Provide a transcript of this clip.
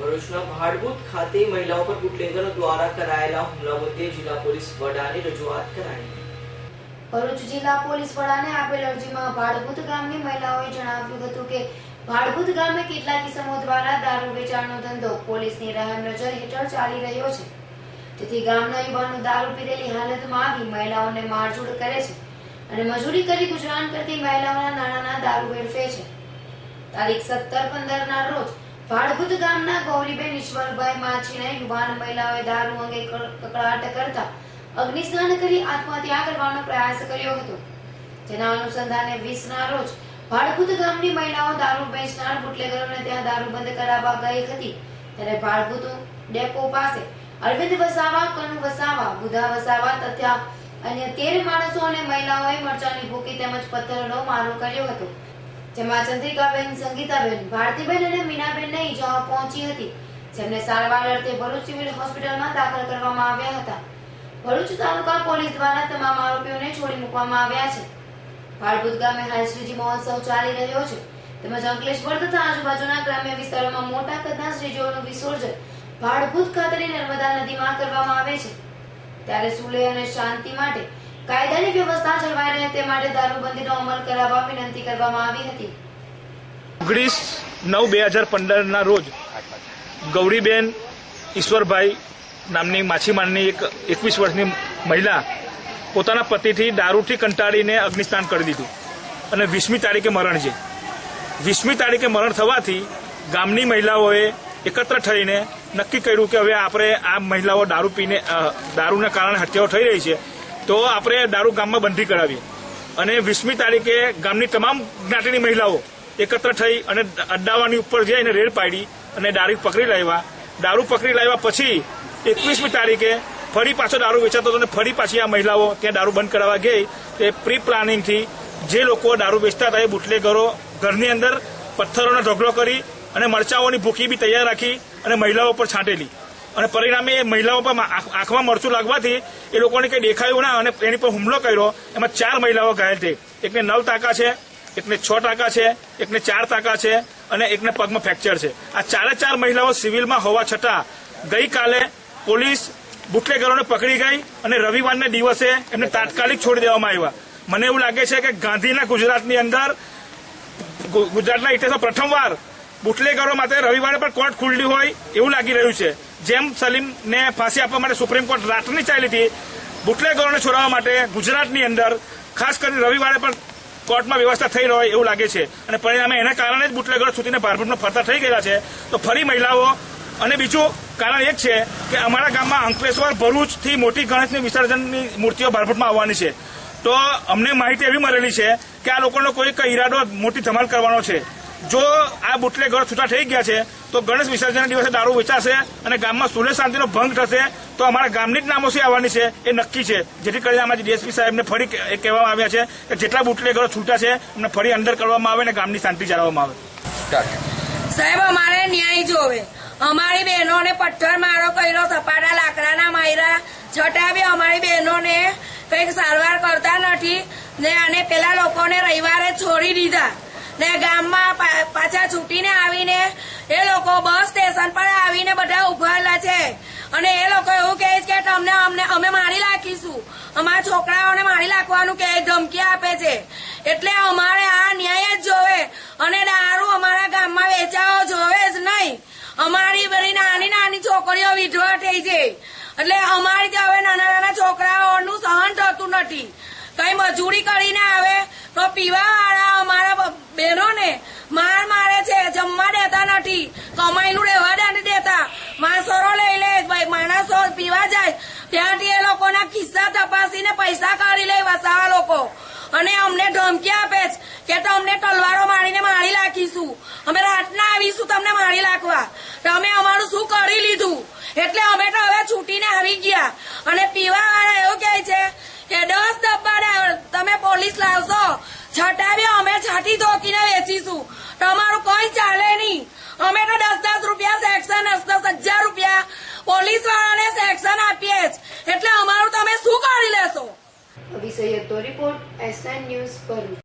ભરૂચના ભાડભૂત ખાતે મહિલાઓ પર બુટલેગરો દ્વારા કરાયેલા હુમલા મુદ્દે જિલ્લા પોલીસ વડાને રજૂઆત કરાઈ। ભરૂચ જિલ્લા પોલીસ વડાને આપેલ અરજીમાં ભાડભૂત ગામની મહિલાઓએ જણાવ્યું હતું કે ભાડભૂત ગામે કેટલાક કિસ્સાઓ દ્વારા દારૂ વેચાણનો ધંધો પોલીસની રહેમનજર હેઠળ ચાલી રહ્યો છે, જેથી ગામના યુવાનો દારૂ પીધેલી હાલતમાં આવી મહિલાઓને મારઝૂડ કરે છે અને મજૂરી કરી ગુજરાન કરતી મહિલાઓના નાણાંના દારૂ વેડફે છે। તારીખ 17-15 ના રોજ ભાડભૂત ગામના ગૌરીબેન ઈશ્વરભાઈ માછીને યુવાન મહિલાઓએ દારૂ અંગે કકળાટ કરતા અગ્નિસ્નાન કરી આત્મહત્યા કરવાનો પ્રયાસ કર્યો હતો, જેના અનુસંધાને 20 ના રોજ ભાડભૂત ગામની મહિલાઓ દારૂ વેચનાર બુટલેગરોને ત્યાં દારૂ બંધ કરાવવા ગઈ હતી, ત્યારે ભાડભૂત ડેપો પાસે અરવિંદ વસાવા, કનુ વસાવા, બુધા વસાવા તથા અન્ય 13 માણસો અને મહિલાઓએ મરચાની ભૂકી તેમજ પથ્થરનો મારો કર્યો હતો, જેમાં ચંદ્રિકાબેન, સંગીતાબેન, ભારતીબેન અને મીનાબેનને ઈજાઓ પહોંચી હતી, જેમને સારવાર અર્થે ભરૂચ સિવિલ હોસ્પિટલમાં દાખલ કરવામાં આવ્યા હતા। ભરૂચ તાલુકા પોલીસ દ્વારા તમામ આરોપીઓને છોડી મૂકવામાં આવ્યા છે। ભાડભૂત ગામે હાલ શ્રીજી મહોત્સવ ચાલી રહ્યો છે, તેમજ અંકલેશ્વર તથા આજુબાજુના ગ્રામ્ય વિસ્તારોમાં મોટા કદના શ્રીજીઓનું વિસર્જન ભાડભૂત ખાતેની નર્મદા નદીમાં કરવામાં આવે છે, ત્યારે સુલેહ અને શાંતિ માટે કાયદાની વ્યવસ્થા જળવાઈ રહે તે માટે દારૂબંધીનો અમલ કરાવવા વિનંતી કરવામાં આવી હતી। 19/9/2015 ના રોજ ગૌરીબેન ઈશ્વરભાઈ નામની માછીમારની એક 21 વર્ષની મહિલા પોતાના પતિથી દારૂથી કંટાળીને અગ્નિસ્નાન કરી દીધું અને 20મી તારીખે મરણ છે। 20મી તારીખે મરણ થવાથી ગામની મહિલાઓએ એકત્ર થઈને નક્કી કર્યું કે હવે આપણે આ મહિલાઓ દારૂ પીને દારૂના કારણે હત્યાઓ થઈ રહી છે, તો આપણે દારૂ ગામમાં બંધી કરાવીએ અને 20મી તારીખે ગામની તમામ જ્ઞાતિની મહિલાઓ એકત્ર થઈ અને અડ્ડાવાની ઉપર જઈને રેડ પાડી અને દારૂ પકડી લાવ્યા પછી 21મી તારીખે ફરી પાછો દારૂ વેચાતો હતો અને ફરી પાછી આ મહિલાઓ ત્યાં દારૂ બંધ કરાવવા ગઈ। તે પ્રી પ્લાનિંગથી જે લોકો દારૂ વેચતા હતા એ બુટલેગરો ઘરની અંદર પથ્થરોનો ઢગલો કરી અને મરચાઓની ભૂકી બી તૈયાર રાખી અને મહિલાઓ પર છાંટેલી અને પરિણામે એ મહિલાઓ પર આંખમાં મરચું લાગવાથી એ લોકોને કંઈ દેખાયું ના અને એની પર હુમલો કર્યો। એમાં 4 મહિલાઓ ઘાયલ થઈ, એકને 9 ટાંકા છે, એકને 6 ટાંકા છે, એકને 4 ટાંકા છે અને એકને પગમાં ફ્રેક્ચર છે। આ 4 મહિલાઓ સિવિલમાં હોવા છતાં ગઈકાલે પોલીસ બુટલેગરોને પકડી ગઈ અને રવિવારને દિવસે એમને તાત્કાલિક છોડી દેવામાં આવ્યા। મને એવું લાગે છે કે ગાંધીના ગુજરાતની અંદર ગુજરાતના ઇતિહાસમાં પ્રથમવાર બુટલેગરો માટે રવિવારે પણ કોર્ટ ખુલ્લી હોય એવું લાગી રહ્યું છે। જેમ સલીમને ફાંસી આપવા માટે સુપ્રીમ કોર્ટ રાતની ચાલી હતી, બુટલેગરોને છોડાવવા માટે ગુજરાતની અંદર ખાસ કરીને રવિવારે પણ કોર્ટમાં વ્યવસ્થા થઈ રહી એવું લાગે છે અને પરિણામે એના કારણે જ બુટલેગરો છૂટીને ભાડભૂતમાં ફરતા થઈ ગયા છે। તો ફરી મહિલાઓ અને બીજું કારણ એક છે કે અમારા ગામમાં અંકલેશ્વર, ભરૂચથી મોટી ગણેશની વિસર્જનની મૂર્તિઓ ભાડભૂતમાં આવવાની છે, તો અમને માહિતી એવી મળેલી છે કે આ લોકોનો કોઈ ઈરાદો મોટી ધમાલ કરવાનો છે। જો આ બુટલેગરો છૂટા થઈ ગયા છે તો ગણેશ વિસર્જનના દિવસે દારૂ વેચાશે અને ગામમાં સુલેહ શાંતિનો ભંગ થશે, તો અમારા ગામની જ નામોશી આવવાની છે એ નક્કી છે, જેથી કરીને અમારા ડીએસપી સાહેબને ફરી કહેવામાં આવ્યા છે કે જેટલા બુટલેગરો છૂટા છે એમને ફરી અંદર કરવામાં આવે અને ગામની શાંતિ જાળવવામાં આવે। સાહેબ, અમારે ન્યાય જોવે। અમારી બહેનોને પથ્થર મારો કર્યો, સપાટા લાકડાના માર્યા, છતાં બી અમારી બહેનોને કંઈક સારવાર કરતા નથી ને અને પેલા લોકોને રવિવારે છોડી દીધા ને ગામમાં પાછા છૂટીને આવીને એ લોકો બસ સ્ટેશન પર આવીને બધા ઉભાયેલા છે અને એ લોકો એવું કહે છે કે અમે મારી નાખીશું, અમારા છોકરાઓને મારી નાખવાનું કે ધમકી આપે છે। એટલે અમારે આ ન્યાય જ જોવે અને દારૂ અમારા ગામમાં વેચાવો જોવે જ નહીં। અમારી બધી નાની છોકરીઓ વિધવા થઈ છે, એટલે અમારી હવે નાના છોકરાઓનું સહન થતું નથી। કઈ મજૂરી કરીને આવે તો પીવાવાળા અમારા બહેનોને મારે છે, જમવા દેતા નથી, કમાઈનું રહેવા નથી દેતા, માણસો લઈ લે, માણસો પીવા જાય ત્યાંથી એ લોકોના ખિસ્સા તપાસીને પૈસા કાઢી લે વસાવા લોકો અને અમને ધમકી આપે છે કે તમને તલવારો મારીને મારી નાખીશું, અમે રાતના આવીશું તમને મારી નાખવા। તમે અમારું શું કરી લીધું? એટલે અમે તો હવે છૂટીને આવી ગયા અને પીવાવાળા એવું કહે છે કે 10 ડબ્બા તમે પોલીસ લાવશો છતાં બી અમે છાતી ધોકીને વેચીશું, તમારું કોઈ ચાલે નહીં। અમે તો 10-10 રૂપિયા સેક્શન, 10,000 રૂપિયા પોલીસ વાળાને સેક્શન આપીએ જ, એટલે અમારું તમે શું કરી લેશો? અભિષેક રિપોર્ટ, S9 ન્યૂઝ ભરૂચ।